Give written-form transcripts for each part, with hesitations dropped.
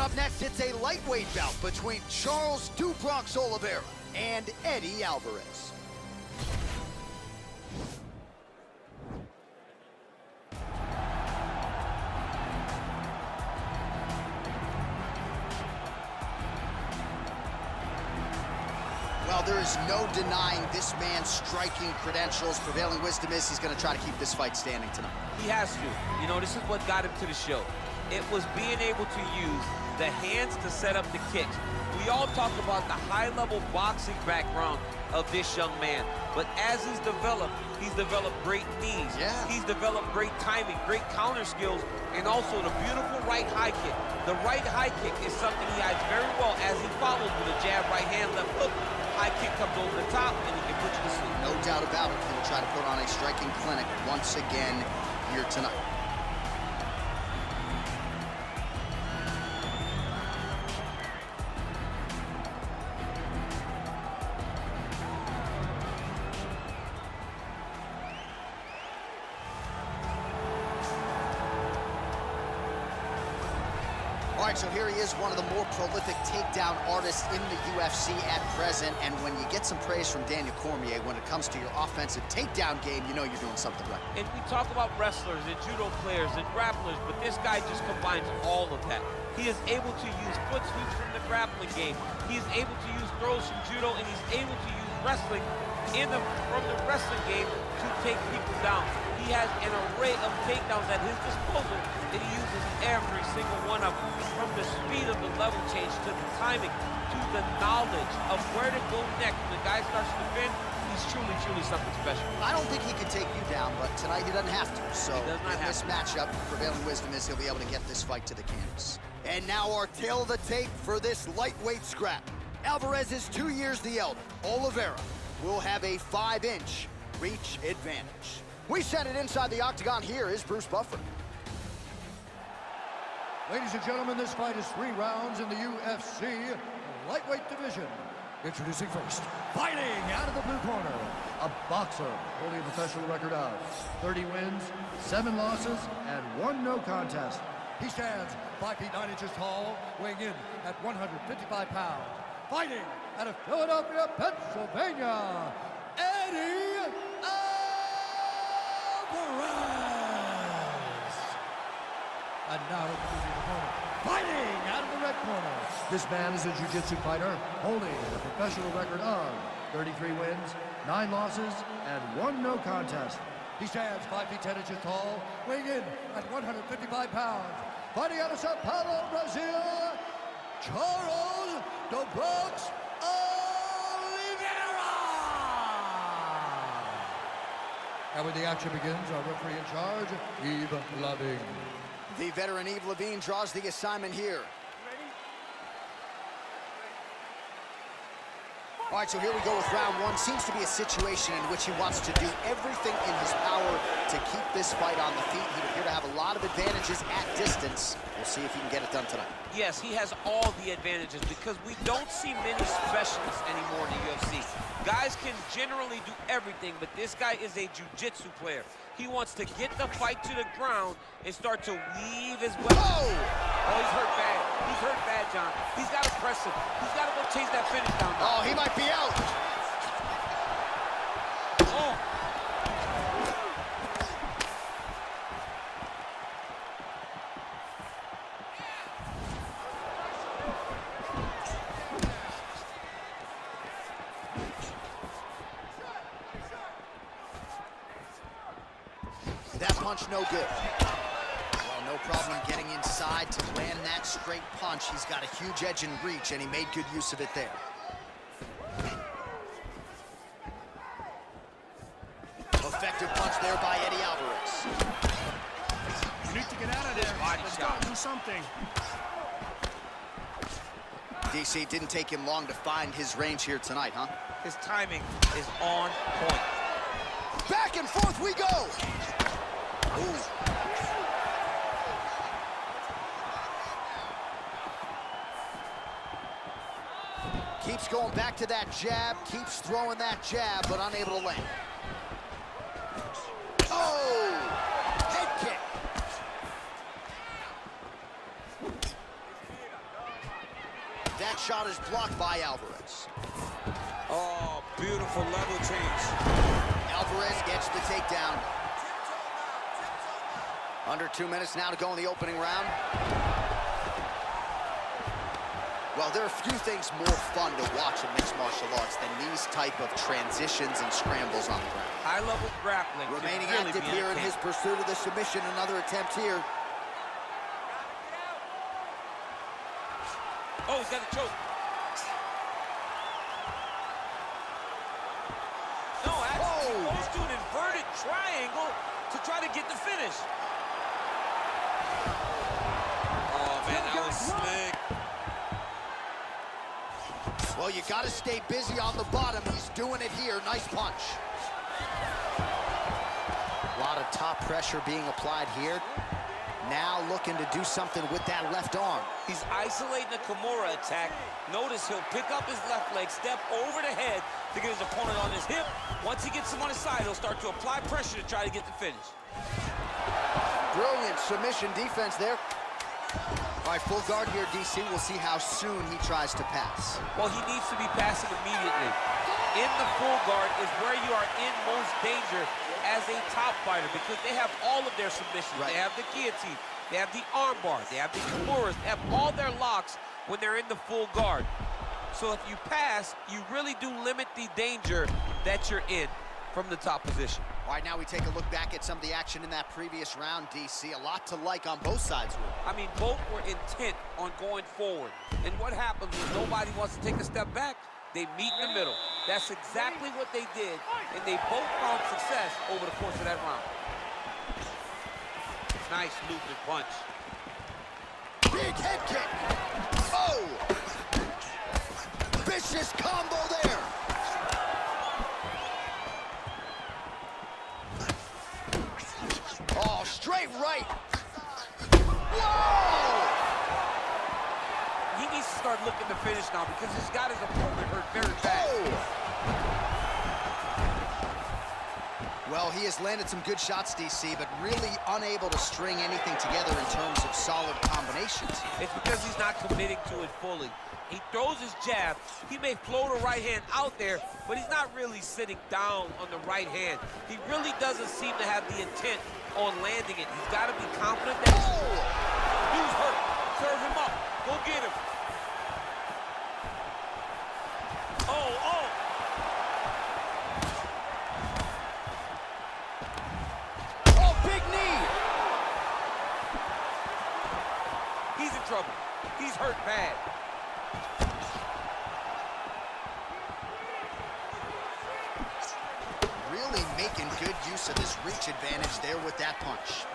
Up next, it's a lightweight bout between Charles "Du Bronx" Oliveira and Eddie Alvarez. Well, there is no denying this man's striking credentials. Prevailing wisdom is he's going to try to keep this fight standing tonight. He has to. You know, this is what got him to the show. It was being able to use the hands to set up the kicks. We all talk about the high-level boxing background of this young man, but as he's developed great knees. Yeah. He's developed great timing, great counter skills, and also the beautiful right high kick. The right high kick is something he hides very well as he follows with a jab, right hand, left hook. High kick comes over the top, and he can put you to sleep. No doubt about it. He will try to put on a striking clinic once again here tonight. All right, so here he is, one of the more prolific takedown artists in the UFC at present. And when you get some praise from Daniel Cormier, when it comes to your offensive takedown game, you know you're doing something right. And we talk about wrestlers and judo players and grapplers, but this guy just combines all of that. He is able to use foot sweeps from the grappling game. He is able to use throws from judo, and he's able to use wrestling from the wrestling game to take people down. He has an array of takedowns at his disposal, and he uses every single one of them. From the speed of the level change, to the timing, to the knowledge of where to go next. When the guy starts to defend, he's truly, truly something special. I don't think he can take you down, but tonight he doesn't have to. So in this matchup, prevailing wisdom is he'll be able to get this fight to the canvas. And now our tail of the tape for this lightweight scrap. Alvarez is 2 years the elder. Oliveira will have a 5-inch reach advantage. We send it inside the octagon. Here is Bruce Buffer. Ladies and gentlemen, this fight is 3 rounds in the UFC lightweight division. Introducing first, fighting out of the blue corner, a boxer holding a professional record of 30 wins, 7 losses, and 1 no contest. He stands 5 feet 9 inches tall, weighing in at 155 pounds. Fighting out of Philadelphia, Pennsylvania, Eddie Alvarez. And now introducing the opponent, fighting out of the red corner. This man is a jiu-jitsu fighter holding a professional record of 33 wins, 9 losses, and 1 no contest. He stands 5 feet 10 inches tall, weighing in at 155 pounds. Fighting out of Sao Paulo, Brazil, Charles "Du Bronx" Oliveira. And when the action begins, our referee in charge, Yves Loving. The veteran Yves Levine draws the assignment here. All right, so here we go with round 1. Seems to be a situation in which he wants to do everything in his power to keep this fight on the feet. He'd appear to have a lot of advantages at distance. We'll see if he can get it done tonight. Yes, he has all the advantages because we don't see many specialists anymore in the UFC. Guys can generally do everything, but this guy is a jiu-jitsu player. He wants to get the fight to the ground and start to weave his way. Oh! Oh, he's hurt bad. He's hurt bad, John. He's got to press him. He's got to go chase that finish down. Oh, he might be out. Oh. That punch no good. Well, no problem getting inside to land that straight punch. He's got a huge edge and reach, and he made good use of it there. Effective punch there by Eddie Alvarez. You need to get out of there. Let's go do something. DC, didn't take him long to find his range here tonight, huh? His timing is on point. Back and forth we go. Ooh. Keeps going back to that jab, keeps throwing that jab, but unable to land. Oh! Head kick. That shot is blocked by Alvarez. Oh, beautiful level change. Alvarez gets the takedown. Under 2 minutes now to go in the opening round. Well, there are a few things more fun to watch in mixed martial arts than these type of transitions and scrambles on the ground. High-level grappling. Remaining really active here in his pursuit of the submission. Another attempt here. Oh, he's got a choke. No, actually, he goes to an inverted triangle to try to get the finish. Oh, man, that was slick. Well, you got to stay busy on the bottom. He's doing it here. Nice punch. A lot of top pressure being applied here. Now looking to do something with that left arm. He's isolating the Kimura attack. Notice he'll pick up his left leg, step over the head to get his opponent on his hip. Once he gets him on his side, he'll start to apply pressure to try to get the finish. Brilliant submission defense there. All right, full guard here, DC. We'll see how soon he tries to pass. Well, he needs to be passing immediately. In the full guard is where you are in most danger as a top fighter because they have all of their submissions. Right. They have the guillotine, they have the arm bar, they have the Kimuras, they have all their locks when they're in the full guard. So if you pass, you really do limit the danger that you're in from the top position. All right, now we take a look back at some of the action in that previous round, DC. A lot to like on both sides. I mean, both were intent on going forward. And what happens when nobody wants to take a step back? They meet in the middle. That's exactly what they did, and they both found success over the course of that round. Nice looping punch. Big head kick. Oh! Vicious combo there. Oh, straight right. Whoa! He needs to start looking to finish now because he's got his opponent hurt very bad. Well, he has landed some good shots, DC, but really unable to string anything together in terms of solid combinations. It's because he's not committing to it fully. He throws his jab. He may float a right hand out there, but he's not really sitting down on the right hand. He really doesn't seem to have the intent on landing it. He's got to be confident that he's hurt. Serve him up. Go get him. Oh, big knee. He's in trouble. He's hurt bad. Really making good use of his reach advantage there with that punch.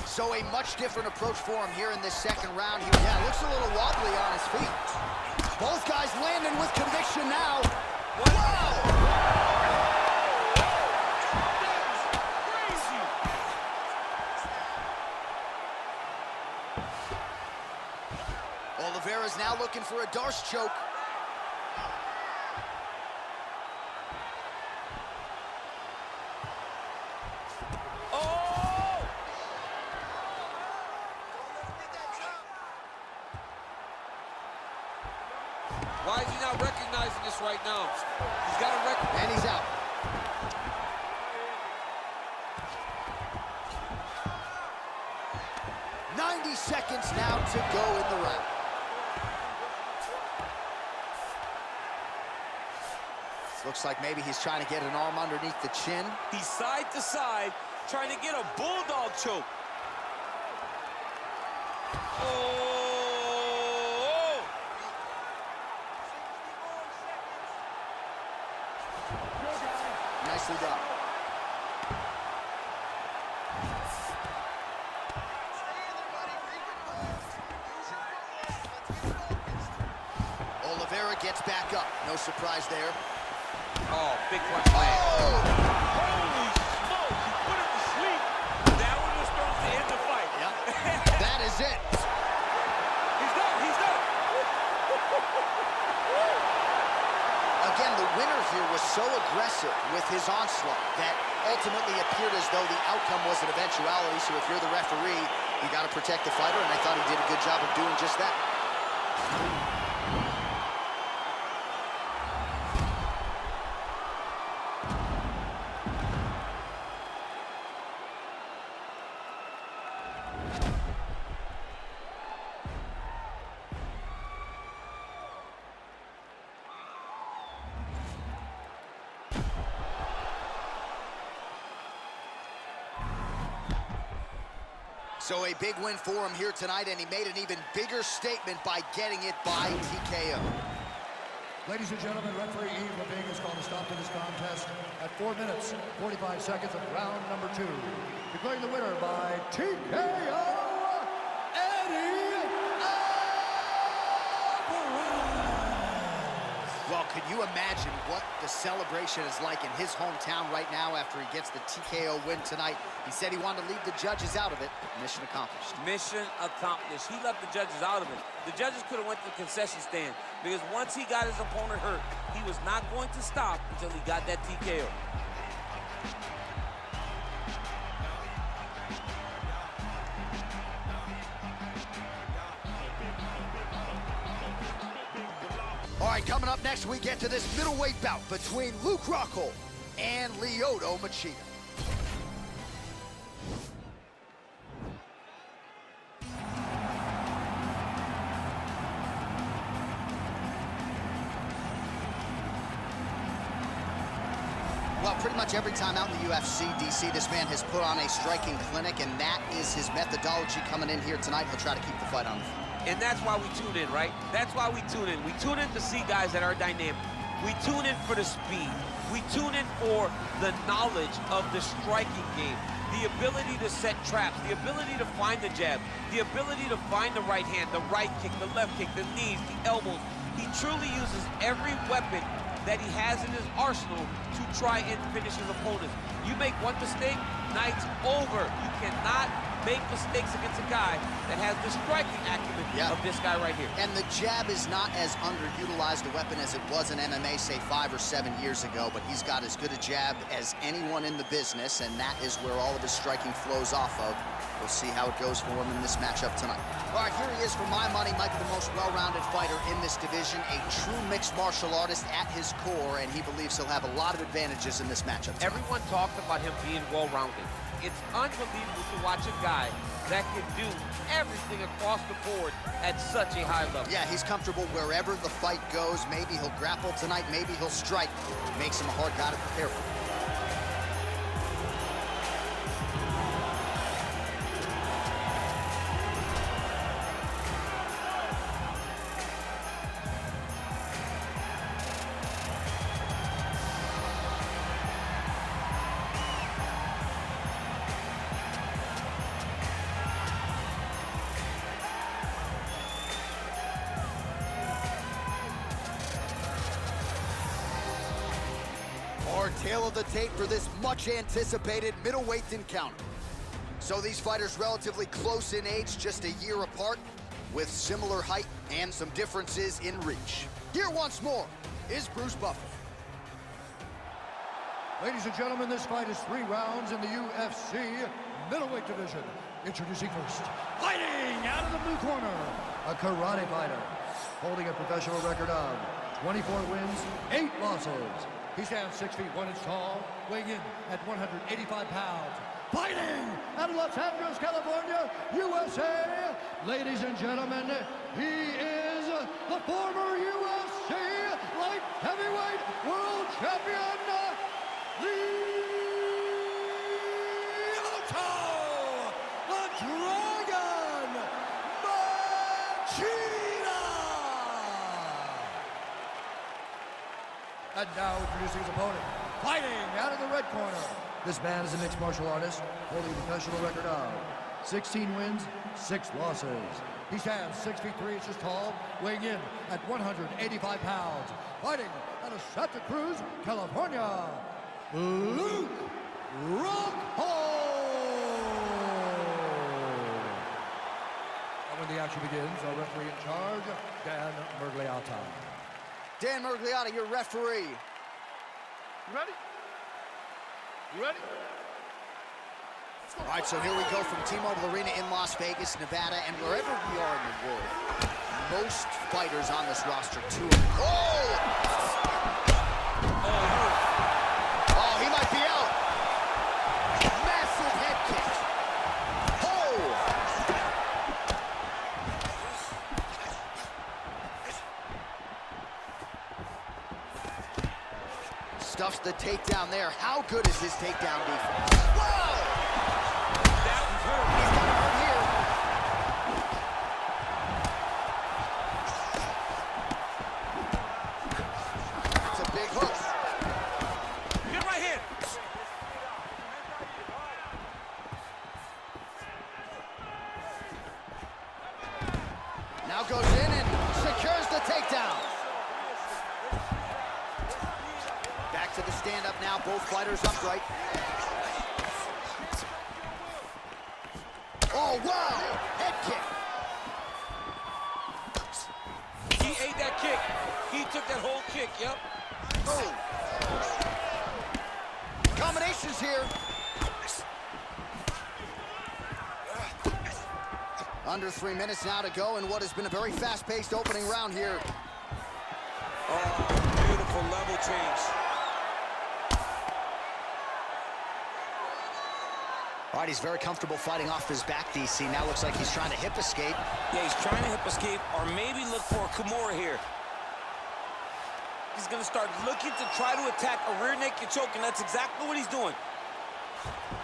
So a much different approach for him here in this second round. He looks a little wobbly on his feet. Both guys landing with conviction now. Wow! Oliveira's now looking for a Darce choke. Why is he not recognizing this right now? He's got a record. And he's out. "90 seconds now to go in the round." Looks like maybe he's trying to get an arm underneath the chin. He's side to side, trying to get a bulldog choke. Oh! Nicely done. Oliveira gets back up. No surprise there. Oh, big punch land. Holy smoke! He put it to sleep. That one was supposed to end the fight. Yep. That is it. He's done. He's done. Again, the winner here was so aggressive with his onslaught that ultimately appeared as though the outcome was an eventuality. So if you're the referee, you got to protect the fighter, and I thought he did a good job of doing just that. So a big win for him here tonight, and he made an even bigger statement by getting it by TKO. Ladies and gentlemen, referee Yves Leving has called a stop to this contest at 4 minutes, 45 seconds of round number 2. Declaring the winner by TKO, Eddie Alvarez. Well, could you imagine what the celebration is like in his hometown right now after he gets the TKO win tonight? He said he wanted to leave the judges out of it. Mission accomplished. Mission accomplished. He left the judges out of it. The judges could have went to the concession stand because once he got his opponent hurt, he was not going to stop until he got that TKO. All right, coming up next, we get to this middleweight bout between Rockhold and Lyoto Machida. Well, pretty much every time out in the UFC, DC, this man has put on a striking clinic, and that is his methodology coming in here tonight. He'll try to keep the fight on the feet. And that's why we tune in, right? That's why we tune in. We tune in to see guys that are dynamic. We tune in for the speed. We tune in for the knowledge of the striking game, the ability to set traps, the ability to find the jab, the ability to find the right hand, the right kick, the left kick, the knees, the elbows. He truly uses every weapon that he has in his arsenal to try and finish his opponents. You make one mistake, night's over. You cannot make mistakes against a guy that has the striking acumen of this guy right here. And the jab is not as underutilized a weapon as it was in MMA, say 5 or 7 years ago, but he's got as good a jab as anyone in the business, and that is where all of his striking flows off of. We'll see how it goes for him in this matchup tonight. All right, here he is, for my money, might be the most well-rounded fighter in this division, a true mixed martial artist at his core, and he believes he'll have a lot of advantages in this matchup tonight. Everyone talked about him being well-rounded. It's unbelievable to watch a guy that can do everything across the board at such a high level. Yeah, he's comfortable wherever the fight goes. Maybe he'll grapple tonight, maybe he'll strike. Makes him a hard guy to prepare for. Tail of the tape for this much anticipated middleweight encounter. So these fighters relatively close in age, just a year apart, with similar height and some differences in reach. Here once more is Bruce Buffer. Ladies and gentlemen, this fight is 3 rounds in the UFC middleweight division. Introducing first, fighting out of the blue corner, a karate fighter, holding a professional record of 24 wins, 8 losses. He stands 6 feet 1 inch tall, weighing in at 185 pounds. Fighting out of Los Angeles, California, USA. Ladies and gentlemen, he is the former UFC light heavyweight world champion, Lyoto, the Dragon Machida. And now introducing his opponent, fighting out of the red corner. This man is a mixed martial artist, holding a professional record of 16 wins, 6 losses. He stands 6 feet 3 inches tall, weighing in at 185 pounds. Fighting out of Santa Cruz, California, Luke Rockhold. And when the action begins, our referee in charge, Dan Miragliotta. Dan Miragliotta, your referee. You ready? You ready? All right, so here we go from T-Mobile Arena in Las Vegas, Nevada, and wherever we are in the world, most fighters on this roster, Oh, he might be out. Massive head kick. Stuffs the takedown there. How good is his takedown defense? Whoa! He's got him hurt here. takedown. Back to the stand-up now, both fighters upright. Oh, wow! Head kick. He ate that kick. He took that whole kick, yep. Oh. Combinations here. Under 3 minutes now to go in what has been a very fast-paced opening round here. Oh, beautiful level change. All right, he's very comfortable fighting off his back, DC. Now looks like he's trying to hip escape. Yeah, he's trying to hip escape or maybe look for a Kimura here. He's going to start looking to try to attack a rear naked choke, and that's exactly what he's doing.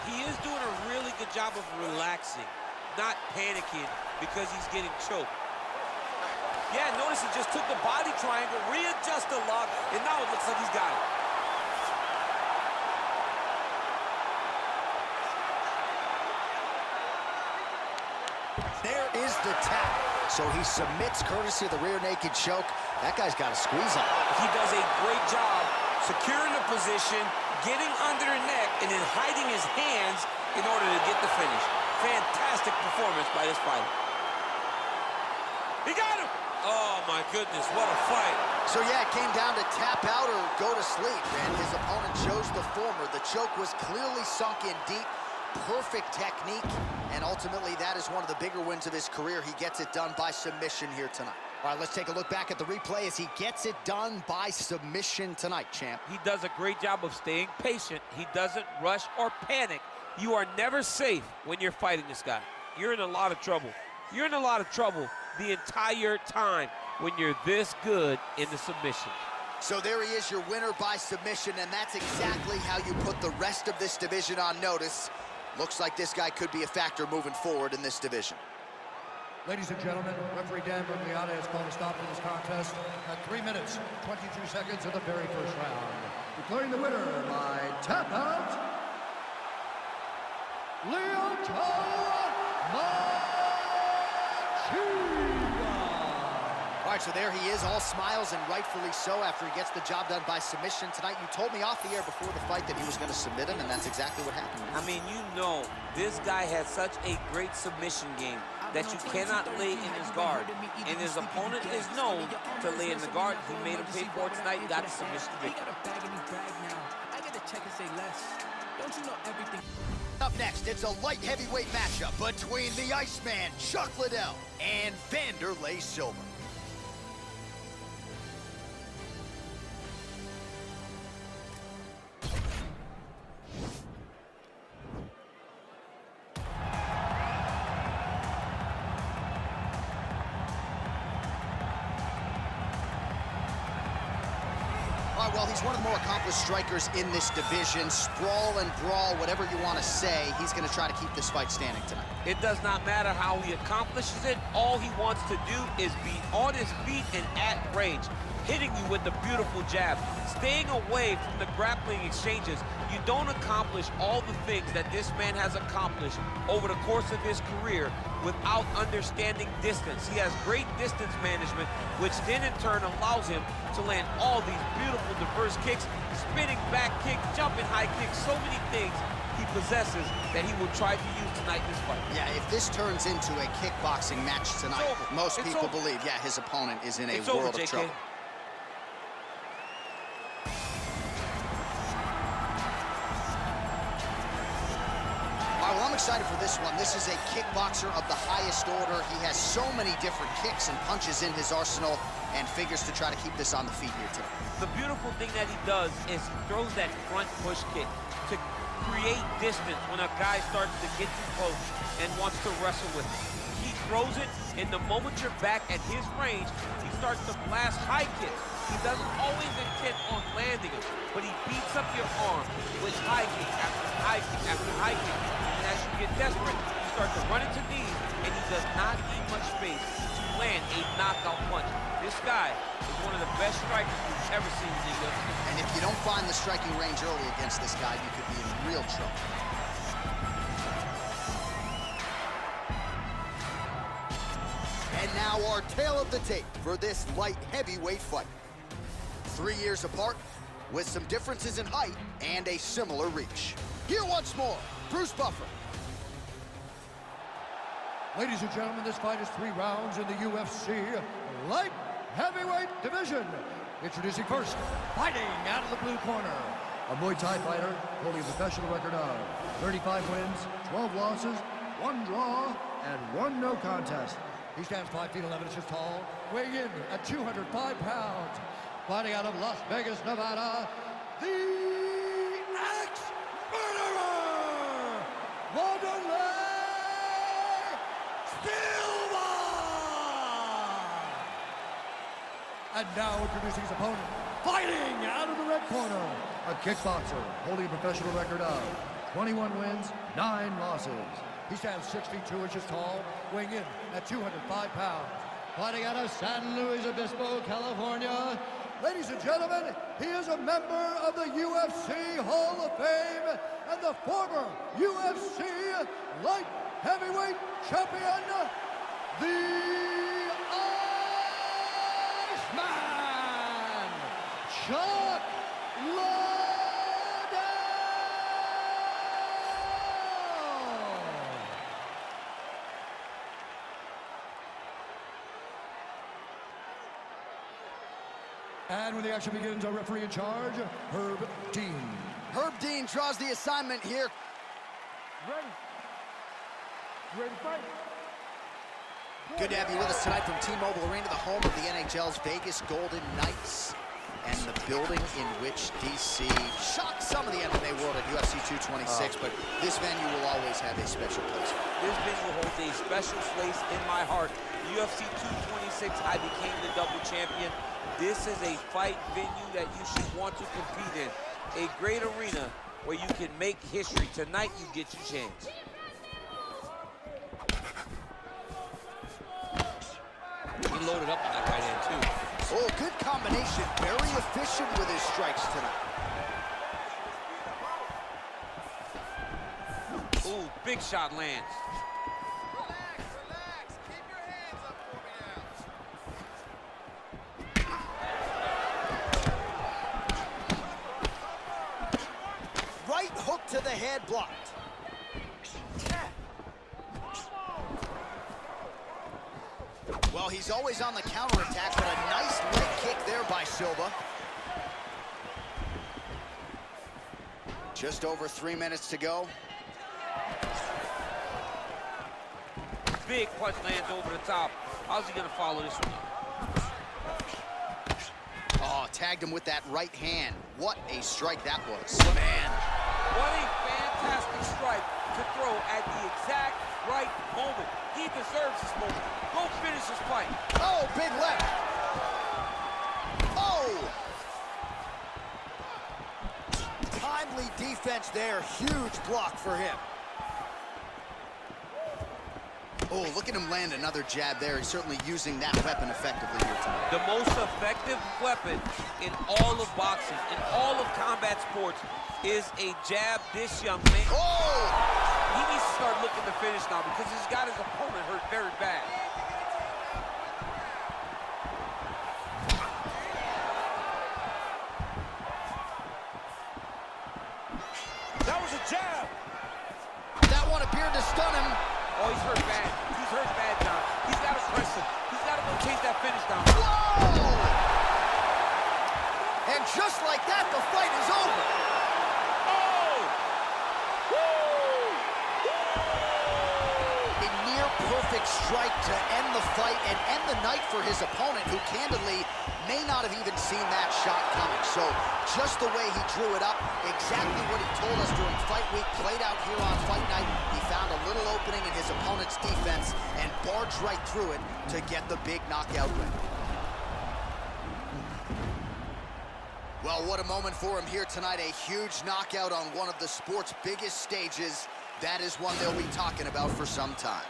He is doing a really good job of relaxing, not panicking because he's getting choked. Yeah, notice he just took the body triangle, readjust the lock, and now it looks like he's got it. There is the tap. So he submits courtesy of the rear naked choke. That guy's got a squeeze on. He does a great job securing the position, getting under the neck, and then hiding his hands in order to get the finish. Fantastic performance by this fighter. He got him! Oh, my goodness, what a fight. So, yeah, it came down to tap out or go to sleep, and his opponent chose the former. The choke was clearly sunk in deep. Perfect technique, and ultimately that is one of the bigger wins of his career. He gets it done by submission here tonight. All right, let's take a look back at the replay as he gets it done by submission tonight, champ. He does a great job of staying patient. He doesn't rush or panic. You are never safe when you're fighting this guy. You're in a lot of trouble. You're in a lot of trouble the entire time when you're this good in the submission. So there he is, your winner by submission, and that's exactly how you put the rest of this division on notice. Looks like this guy could be a factor moving forward in this division. Ladies and gentlemen, referee Dan Lyoto has called a stop to this contest at 3 minutes, 22 seconds of the very first round. Declaring the winner by tap out, Lyoto Machida. All right, so there he is, all smiles, and rightfully so after he gets the job done by submission tonight. You told me off the air before the fight that he was going to submit him, and that's exactly what happened. I mean, you know, this guy has such a great submission game that you cannot lay in his guard. And his opponent is known to lay in the guard. He made him pay for it tonight, got the submission victory. Up next, it's a light heavyweight matchup between the Iceman, Chuck Liddell, and Wanderlei Silva. Well, he's one of the more accomplished strikers in this division. Sprawl and brawl, whatever you want to say, he's going to try to keep this fight standing tonight. It does not matter how he accomplishes it. All he wants to do is be on his feet and at range, hitting you with the beautiful jab, staying away from the grappling exchanges. You don't accomplish all the things that this man has accomplished over the course of his career without understanding distance. He has great distance management, which then in turn allows him to land all these beautiful, diverse kicks, spinning back kick, jumping high kicks, so many things he possesses that he will try to use tonight in this fight. Yeah, if this turns into a kickboxing match tonight, most people believe, yeah, his opponent is in a world of trouble. Well, I'm excited for this one. This is a kickboxer of the highest order. He has so many different kicks and punches in his arsenal and figures to try to keep this on the feet here today. The beautiful thing that he does is he throws that front push kick to create distance when a guy starts to get too close and wants to wrestle with it. He throws it, and the moment you're back at his range, he starts to blast high kicks. He doesn't always intend on landing them, but he beats up your arm with high kick after high kick after high kick. And as you get desperate, you start to run into knees, and he does not need much space to land a knockout punch. This guy is one of the best strikers we've ever seen in the UFC. And if you don't find the striking range early against this guy, you could be in real trouble. And now our tale of the tape for this light heavyweight fight. 3 years apart, with some differences in height and a similar reach. Here once more, Bruce Buffer. Ladies and gentlemen, this fight is 3 rounds in the UFC light heavyweight division. Introducing first, fighting out of the blue corner, a Muay Thai fighter holding a professional record of 35 wins, 12 losses, 1 draw, and 1 no contest. He stands 5 feet 11 inches tall, weighing in at 205 pounds. Fighting out of Las Vegas, Nevada, the ex-murderer, Wanderlei Silva! And now introducing his opponent, fighting out of the red corner, a kickboxer holding a professional record of 21 wins, 9 losses. He stands 6 feet 2 inches tall, weighing in at 205 pounds. Fighting out of San Luis Obispo, California. Ladies and gentlemen, he is a member of the UFC Hall of Fame and the former UFC light heavyweight champion, the Iceman, Chuck Liddell! And when the action begins, our referee in charge, Herb Dean. Herb Dean draws the assignment here. Ready? Ready to fight? Good to have you with us tonight from T-Mobile Arena, the home of the NHL's Vegas Golden Knights, and the building in which DC shocked some of the MMA world at UFC 226, but this venue will always have a special place. This venue holds a special place in my heart. UFC 226, I became the double champion. This is a fight venue that you should want to compete in. A great arena where you can make history. Tonight, you get your chance. He loaded up on that right hand, too. Oh, good combination. Very efficient with his strikes tonight. Ooh, big shot lands. Relax. Keep your hands up for me now. Right hook to the head, blocked. Well, he's always on the counterattack, but a nice leg kick there by Silva. Just over 3 minutes to go. Big punch lands over the top. How's he gonna follow this one? Oh, tagged him with that right hand. What a strike that was. Man. What a fantastic strike to throw at the exact right moment. He deserves this moment. Go finish this fight. Oh, big left. Oh! Timely defense there. Huge block for him. Oh, look at him land another jab there. He's certainly using that weapon effectively here tonight. The most effective weapon in all of boxing, in all of combat sports, is a jab. This young man, Oh! he needs to start looking to finish now because he's got his opponent hurt very bad. That was a jab. That one appeared to stun him. Oh, he's hurt bad. He's hurt bad, John. He's got to press him. He's got to go chase that finish down. Whoa! And just like that, the fight is over. A near perfect strike to end the fight and end the night for his opponent, who candidly may not have even seen that shot coming. So just the way he drew it up, exactly what he told us during fight week, played out here on fight night. He found a little opening in his opponent's defense and barged right through it to get the big knockout win. Well, what a moment for him here tonight. A huge knockout on one of the sport's biggest stages. That is one they'll be talking about for some time.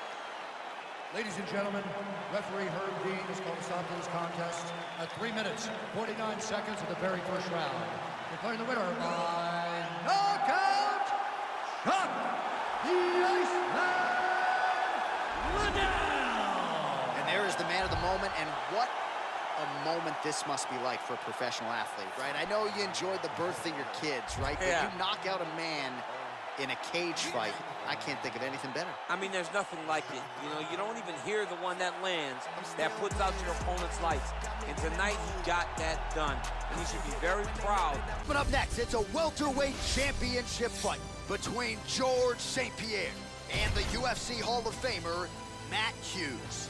Ladies and gentlemen, referee Herb Dean has called a stop to this contest at 3 minutes, 49 seconds of the very first round. Declaring the winner by knockout, Chuck the Iceman Liddell! And there is the man of the moment, and what a moment this must be like for a professional athlete, right? I know you enjoyed the birth of your kids, right? Yeah. But you knock out a man in a cage fight, I can't think of anything better. I mean, there's nothing like it. You know, you don't even hear the one that lands, that puts out your opponent's lights. And tonight, he got that done. And he should be very proud. But up next, it's a welterweight championship fight between George St-Pierre and the UFC Hall of Famer, Matt Hughes.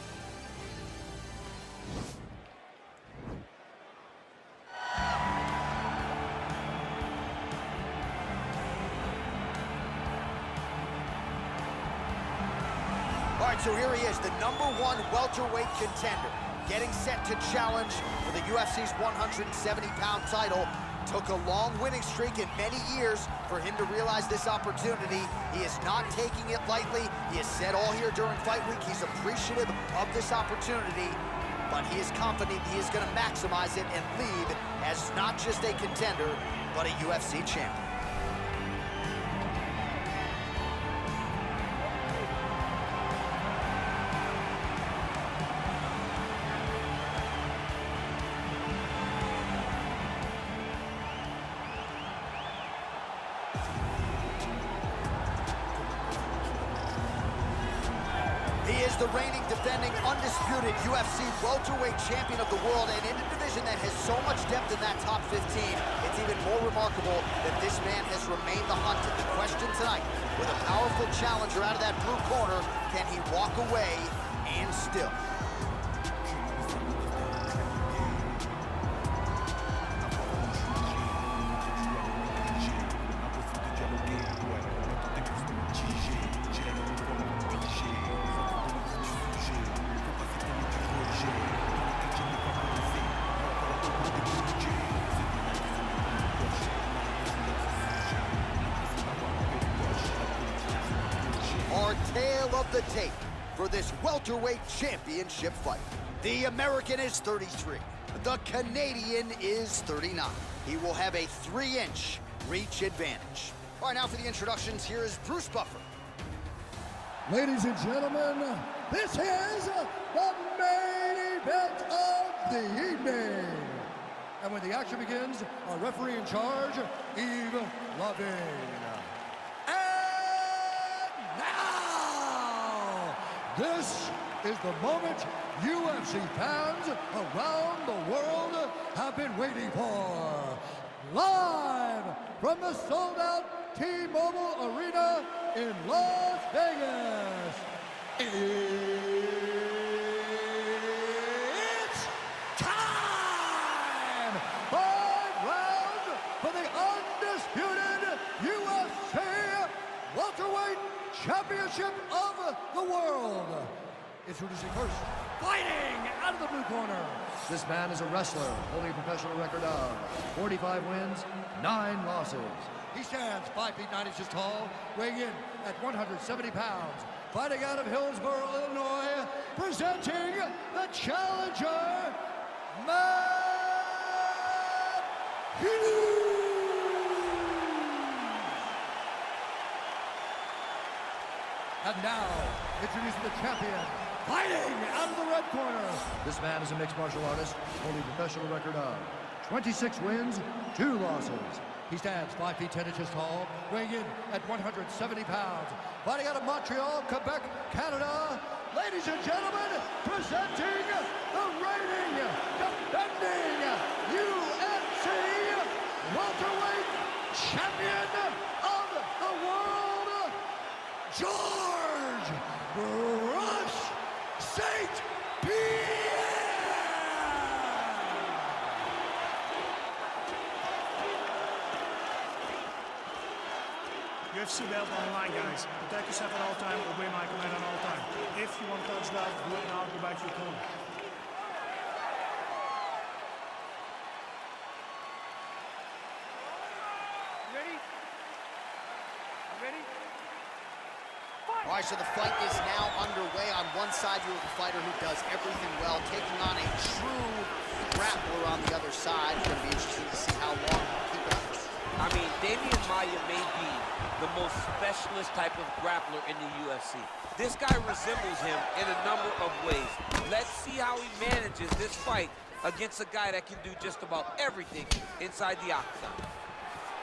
All right, so here he is, the #1 welterweight contender, getting set to challenge for the UFC's 170-pound title. Took a long winning streak in many years for him to realize this opportunity. He is not taking it lightly. He has said all here during fight week he's appreciative of this opportunity, but he is confident he is going to maximize it and leave as not just a contender, but a UFC champion. He is the reigning, defending, undisputed UFC welterweight champion of the world, and in a division that has so much depth in that top 15, it's even more remarkable that this man has remained the hunt. The question tonight, with a powerful challenger out of that blue corner, can he walk away and still? Our tale of the tape for this welterweight championship fight. The American is 33. The Canadian is 39. He will have a 3-inch reach advantage. All right, now for the introductions, here is Bruce Buffer. Ladies and gentlemen, this is the main event of the evening. And when the action begins, our referee in charge, Yves Lavigne. And now, this is the moment UFC fans around the world have been waiting for. Live from the sold-out T-Mobile Arena in Las Vegas. It's time! 5 rounds for the undisputed UFC welterweight championship of the world. Introducing first, fighting out of the blue corner. This man is a wrestler holding a professional record of 45 wins, 9 losses. He stands 5 feet 9 inches tall, weighing in at 170 pounds. Fighting out of Hillsboro, Illinois, presenting the challenger, Matt Hughes. And now, introducing the champion, fighting out of the red corner. This man is a mixed martial artist, holding a professional record of 26 wins, 2 losses. He stands 5 feet 10 inches tall, weighing in at 170 pounds. Fighting out of Montreal, Quebec, Canada. Ladies and gentlemen, presenting the reigning, defending UFC welterweight champion of the world, George Bruce St-Pierre. UFC belt on the line, guys. Protect yourself at all time, obey my command on all time. If you want to touch that, do it now, go back to your corner. Ready? Ready? All right, so the fight is now underway. On one side, you have a fighter who does everything well, taking on a true grappler on the other side. It's going to be interesting to see how long he keep it up. I mean, Damian Maia may be the most specialist type of grappler in the UFC. This guy resembles him in a number of ways. Let's see how he manages this fight against a guy that can do just about everything inside the octagon.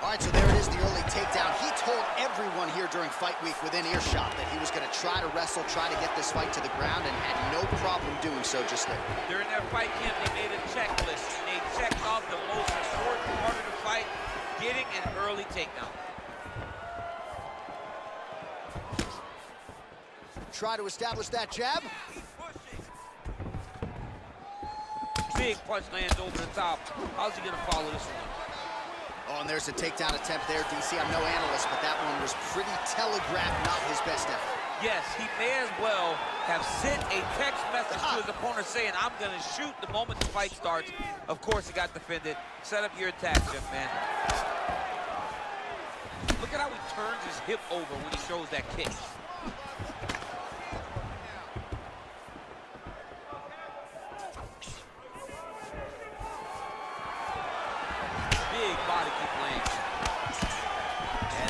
All right, so there it is, the early takedown. He told everyone here during fight week within earshot that he was going to try to wrestle, try to get this fight to the ground, and had no problem doing so just there. During their fight camp, they made a checklist. They checked off the most important part of the fight, getting an early takedown. Try to establish that jab. Big punch lands over the top. How's he going to follow this one? Oh, and there's a takedown attempt there, DC. I'm no analyst, but that one was pretty telegraphed, not his best effort. Yes, he may as well have sent a text message to his opponent saying, I'm going to shoot the moment the fight starts. Of course, he got defended. Set up your attack, young man. Look at how he turns his hip over when he throws that kick.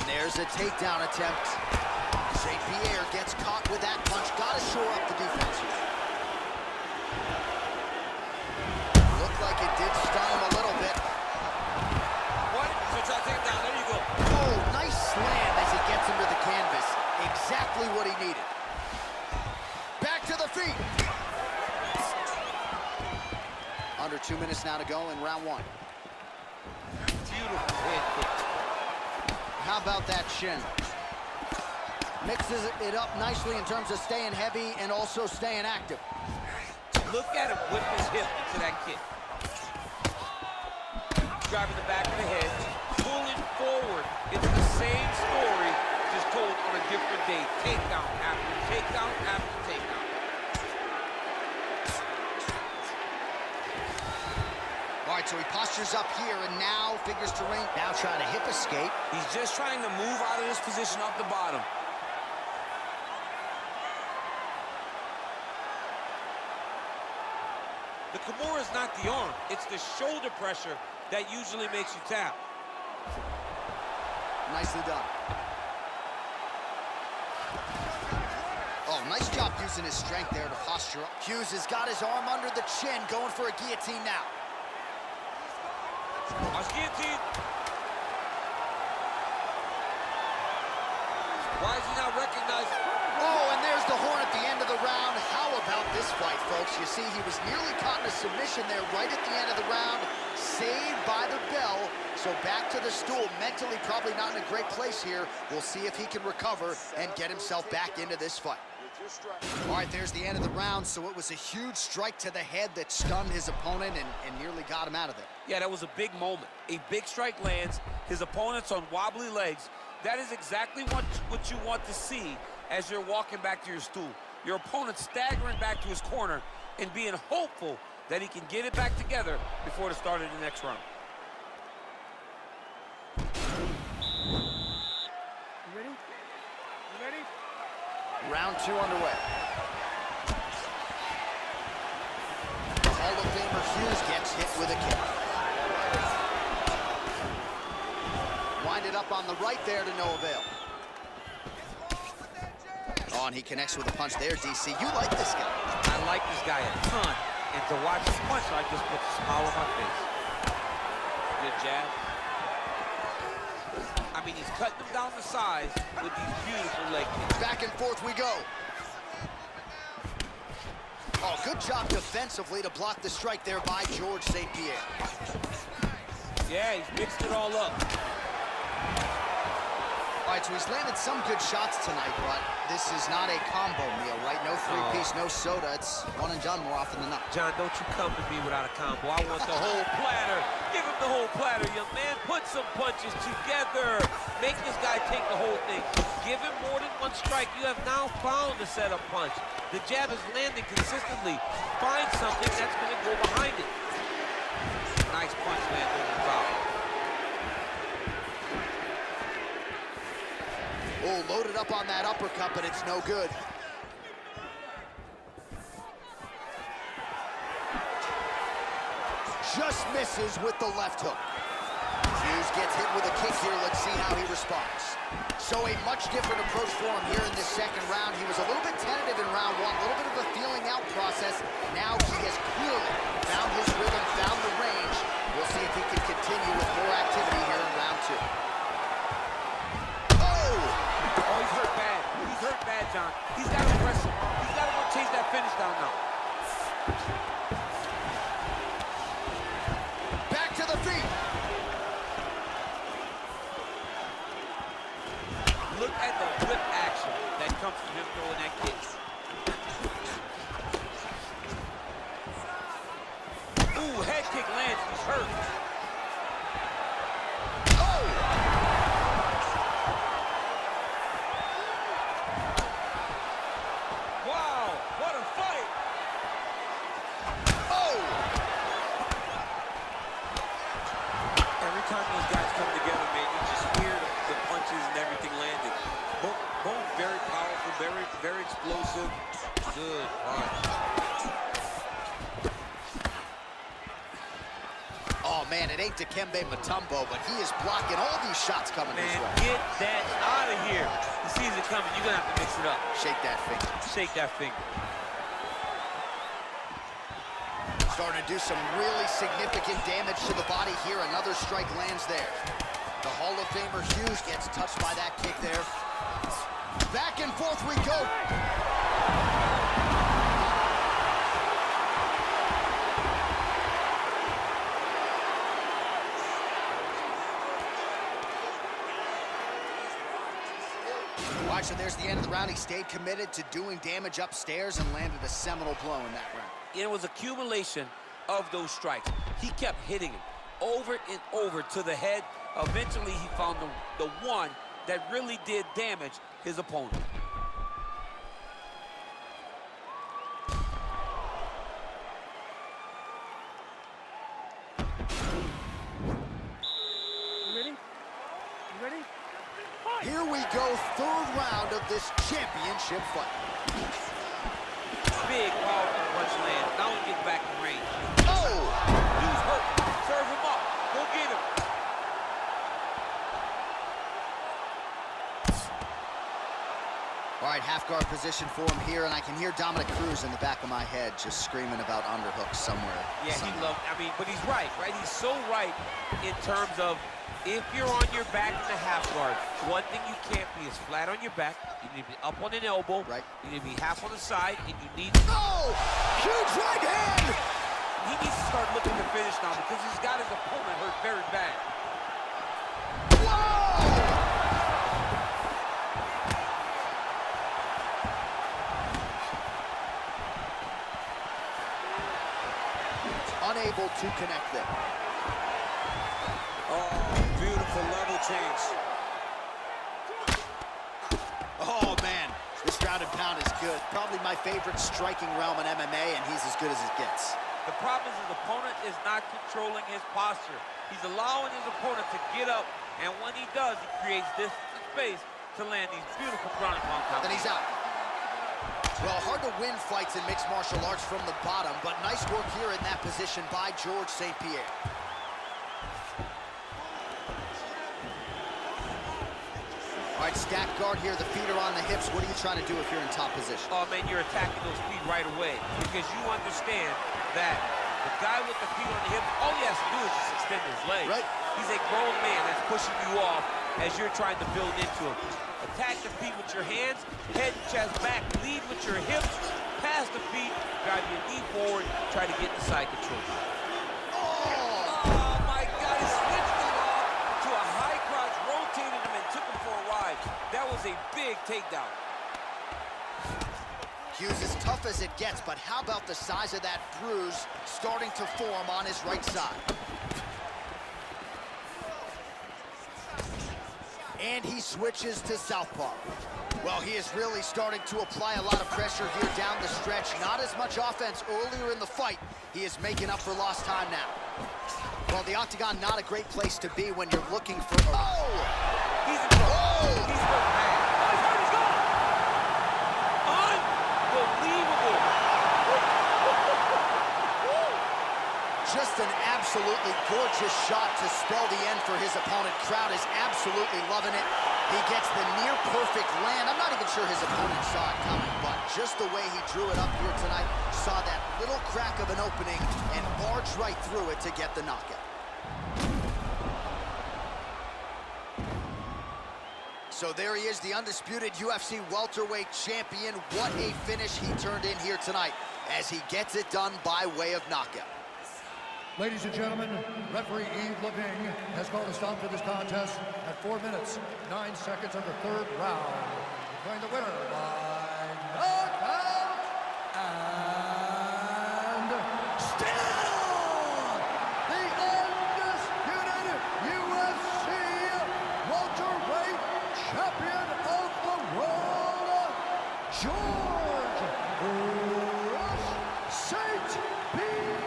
There's a takedown attempt. St-Pierre gets caught with that punch. Gotta shore up the defense here. Looked like it did stun him a little bit. What? So try to take him down. There you go. Oh, nice slam as he gets him to the canvas. Exactly what he needed. Back to the feet. Under 2 minutes now to go in round one. Beautiful head kick. How about that shin? Mixes it up nicely in terms of staying heavy and also staying active. Look at him whip his hip into that kick. Driving the back of the head, pulling forward. It's the same story, just told on a different day. Takedown after takedown after takedown. All right, so he postures up here and now figures terrain. Now trying to hip escape. He's just trying to move out of this position off the bottom. The Kimura is not the arm. It's the shoulder pressure that usually makes you tap. Nicely done. Oh, nice job using his strength there to posture up. Hughes has got his arm under the chin, going for a guillotine now. Guillotine. Why is he not recognizing? Oh, and there's the horn at the end of the round. How about this fight, folks? You see, he was nearly caught in a submission there right at the end of the round. Saved by the bell. So back to the stool. Mentally probably not in a great place here. We'll see if he can recover and get himself back into this fight. All right, there's the end of the round. So it was a huge strike to the head that stunned his opponent and nearly got him out of there. Yeah, that was a big moment. A big strike lands. His opponent's on wobbly legs. That is exactly what you want to see as you're walking back to your stool. Your opponent staggering back to his corner and being hopeful that he can get it back together before the start of the next round. You ready? You ready? Round two underway. Hall of Famer Hughes gets hit with a kick. Winded up on the right there to no avail. Oh, and he connects with a punch there, DC. You like this guy. I like this guy a ton. And to watch his punch, I just put a smile on my face. Good jab. I mean, he's cutting them down to size with these beautiful leg kicks. Back and forth we go. Oh, good job defensively to block the strike there by George St-Pierre. Yeah, he's mixed it all up. All right, so he's landed some good shots tonight, but this is not a combo meal, right? No three-piece, no soda. It's one and done more often than not. John, don't you come to me without a combo. I want the whole platter. Give him the whole platter, young man. Put some punches together. Make this guy take the whole thing. Give him more than one strike. You have now found the setup punch. The jab is landing consistently. Find something that's going to go behind it. Nice punch land over the top. Oh, loaded up on that uppercut, but it's no good. Just misses with the left hook. Hughes Hughes gets hit with a kick here. Let's see how he responds. So a much different approach for him here in this second round. He was a little bit tentative in round one, a little bit of a feeling out process. Now he has clearly found his rhythm, found the range. We'll see if he can continue with more activity here in round two. Oh, he's hurt bad. He's hurt bad, John. He's got to press him. He's got to go chase that finish down now. Back to the feet. Look at the whip action that comes from him throwing that kick. Ooh, head kick lands. He's hurt. Oh! Wow, what a fight! Oh! Every time those guys come together, man, you just hear the punches and everything landed. Both very powerful, very explosive. Good punch. Oh, man, it ain't Dikembe Mutombo, but he is blocking all these shots coming his Man, way. get that out of here. He sees it coming. You're going to have to mix it up. Shake that finger. Shake that finger. Starting to do some really significant damage to the body here. Another strike lands there. The Hall of Famer Hughes gets touched by that kick there. Back and forth we go. Watch, so there's the end of the round. He stayed committed to doing damage upstairs and landed a seminal blow in that round. It was accumulation of those strikes. He kept hitting him over and over to the head. Eventually, he found the one that really did damage his opponent. You ready? You ready? Here we go, third round of this championship fight. Big, powerful punch land. Now he gets back in range. Oh! He's hurt. Serve him up. Go get him. All right, half guard position for him here, and I can hear Dominic Cruz in the back of my head just screaming about underhooks somewhere. Yeah, he loved, but he's right? He's so right in terms of if you're on your back in the half guard, one thing you can't be is flat on your back. You need to be up on an elbow. Right. You need to be half on the side, and you need Oh! Huge right hand! he needs to start looking to finish now because he's got his opponent hurt very bad. Whoa! Unable to connect there. Oh, beautiful level change. Oh, man. This ground and pound is good. Probably my favorite striking realm in MMA, and he's as good as it gets. The problem is his opponent is not controlling his posture. He's allowing his opponent to get up, and when he does, he creates this space to land these beautiful ground and pound counters. Then he's out. Well, hard to win fights in mixed martial arts from the bottom, but nice work here in that position by George St-Pierre. All right, stack guard here. The feet are on the hips. What are you trying to do if you're in top position? Oh, man, you're attacking those feet right away because you understand that the guy with the feet on the hips, all he has to do is just extend his legs. Right. He's a grown man that's pushing you off as you're trying to build into him. Attack the feet with your hands, head and chest back, lead with your hips, pass the feet, drive your knee forward, try to get the side control. Oh, my God, he switched it off to a high crotch, rotated him and took him for a ride. That was a big takedown. Hughes is tough as it gets, but how about the size of that bruise starting to form on his right side? And he switches to southpaw. Well, he is really starting to apply a lot of pressure here down the stretch. Not as much offense earlier in the fight. He is making up for lost time now. Well, the octagon, not a great place to be when you're looking for... Oh! He's in trouble. Oh! He's hurt bad. He's gone. Unbelievable. Just an absolutely gorgeous shot to spell the end for his opponent. Crowd is absolutely loving it. He gets the near-perfect land. I'm not even sure his opponent saw it coming, but just the way he drew it up here tonight, saw that little crack of an opening and barged right through it to get the knockout. So there he is, the undisputed UFC welterweight champion. What a finish he turned in here tonight as he gets it done by way of knockout. Ladies and gentlemen, referee Yves Leving has called a stop to this contest at 4 minutes, 9 seconds of the third round. Declaring the winner by knockout, and still the undisputed UFC welterweight champion of the world, George St-Pierre.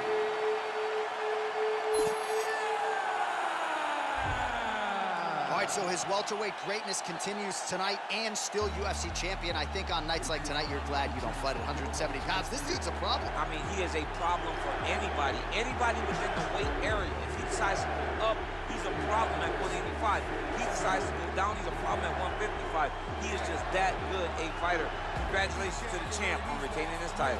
All right, so his welterweight greatness continues tonight, and still UFC champion. I think on nights like tonight, you're glad you don't fight at 170 pounds. This dude's a problem. I mean, he is a problem for anybody. Anybody within the weight area. If he decides to go up, he's a problem at 185. If he decides to go down, he's a problem at 155. He is just that good a fighter. Congratulations to the champ on retaining his title.